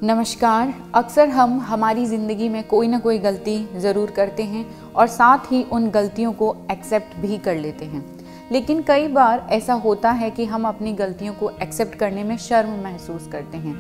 नमस्कार। अक्सर हम हमारी ज़िंदगी में कोई ना कोई गलती ज़रूर करते हैं और साथ ही उन गलतियों को एक्सेप्ट भी कर लेते हैं। लेकिन कई बार ऐसा होता है कि हम अपनी गलतियों को एक्सेप्ट करने में शर्म महसूस करते हैं।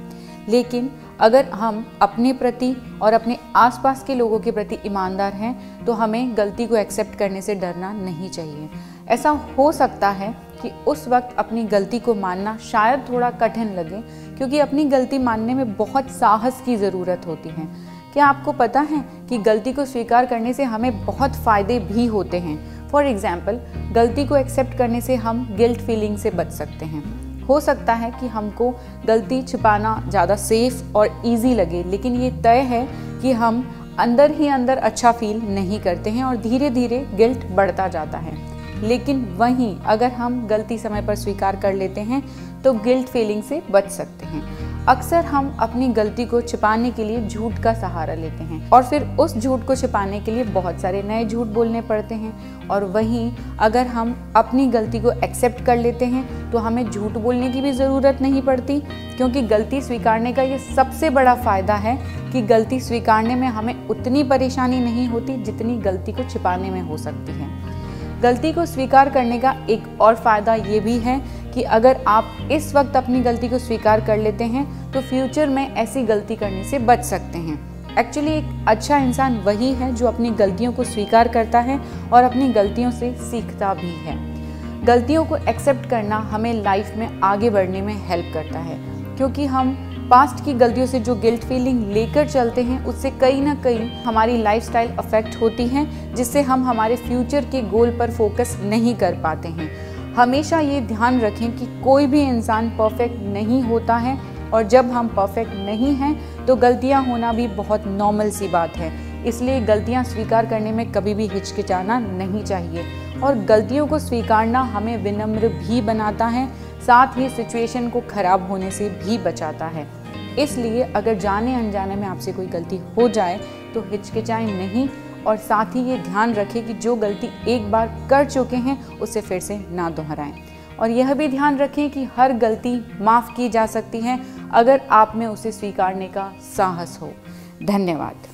लेकिन अगर हम अपने प्रति और अपने आसपास के लोगों के प्रति ईमानदार हैं तो हमें गलती को एक्सेप्ट करने से डरना नहीं चाहिए। ऐसा हो सकता है कि उस वक्त अपनी गलती को मानना शायद थोड़ा कठिन लगे, क्योंकि अपनी गलती मानने में बहुत साहस की ज़रूरत होती है। क्या आपको पता है कि गलती को स्वीकार करने से हमें बहुत फ़ायदे भी होते हैं। फॉर एग्ज़ाम्पल, गलती को एक्सेप्ट करने से हम गिल्ट फीलिंग से बच सकते हैं। हो सकता है कि हमको गलती छिपाना ज़्यादा सेफ और इजी लगे, लेकिन ये तय है कि हम अंदर ही अंदर अच्छा फील नहीं करते हैं और धीरे धीरे गिल्ट बढ़ता जाता है। लेकिन वहीं अगर हम गलती समय पर स्वीकार कर लेते हैं तो गिल्ट फीलिंग से बच सकते हैं। अक्सर हम अपनी गलती को छिपाने के लिए झूठ का सहारा लेते हैं और फिर उस झूठ को छिपाने के लिए बहुत सारे नए झूठ बोलने पड़ते हैं। और वहीं अगर हम अपनी गलती को एक्सेप्ट कर लेते हैं तो हमें झूठ बोलने की भी ज़रूरत नहीं पड़ती, क्योंकि गलती स्वीकारने का ये सबसे बड़ा फ़ायदा है कि गलती स्वीकारने में हमें उतनी परेशानी नहीं होती जितनी गलती को छिपाने में हो सकती है। गलती को स्वीकार करने का एक और फ़ायदा ये भी है कि अगर आप इस वक्त अपनी गलती को स्वीकार कर लेते हैं तो फ्यूचर में ऐसी गलती करने से बच सकते हैं। एक्चुअली एक अच्छा इंसान वही है जो अपनी गलतियों को स्वीकार करता है और अपनी गलतियों से सीखता भी है। गलतियों को एक्सेप्ट करना हमें लाइफ में आगे बढ़ने में हेल्प करता है, क्योंकि हम पास्ट की गलतियों से जो गिल्ट फीलिंग लेकर चलते हैं उससे कहीं ना कहीं हमारी लाइफस्टाइल अफेक्ट होती है, जिससे हम हमारे फ्यूचर के गोल पर फोकस नहीं कर पाते हैं। हमेशा ये ध्यान रखें कि कोई भी इंसान परफेक्ट नहीं होता है और जब हम परफेक्ट नहीं हैं तो गलतियां होना भी बहुत नॉर्मल सी बात है। इसलिए गलतियां स्वीकार करने में कभी भी हिचकिचाना नहीं चाहिए और गलतियों को स्वीकारना हमें विनम्र भी बनाता है, साथ ही सिचुएशन को खराब होने से भी बचाता है। इसलिए अगर जाने अनजाने में आपसे कोई गलती हो जाए तो हिचकिचाएं नहीं और साथ ही ये ध्यान रखें कि जो गलती एक बार कर चुके हैं उसे फिर से ना दोहराएं। और यह भी ध्यान रखें कि हर गलती माफ़ की जा सकती है अगर आप में उसे स्वीकारने का साहस हो। धन्यवाद।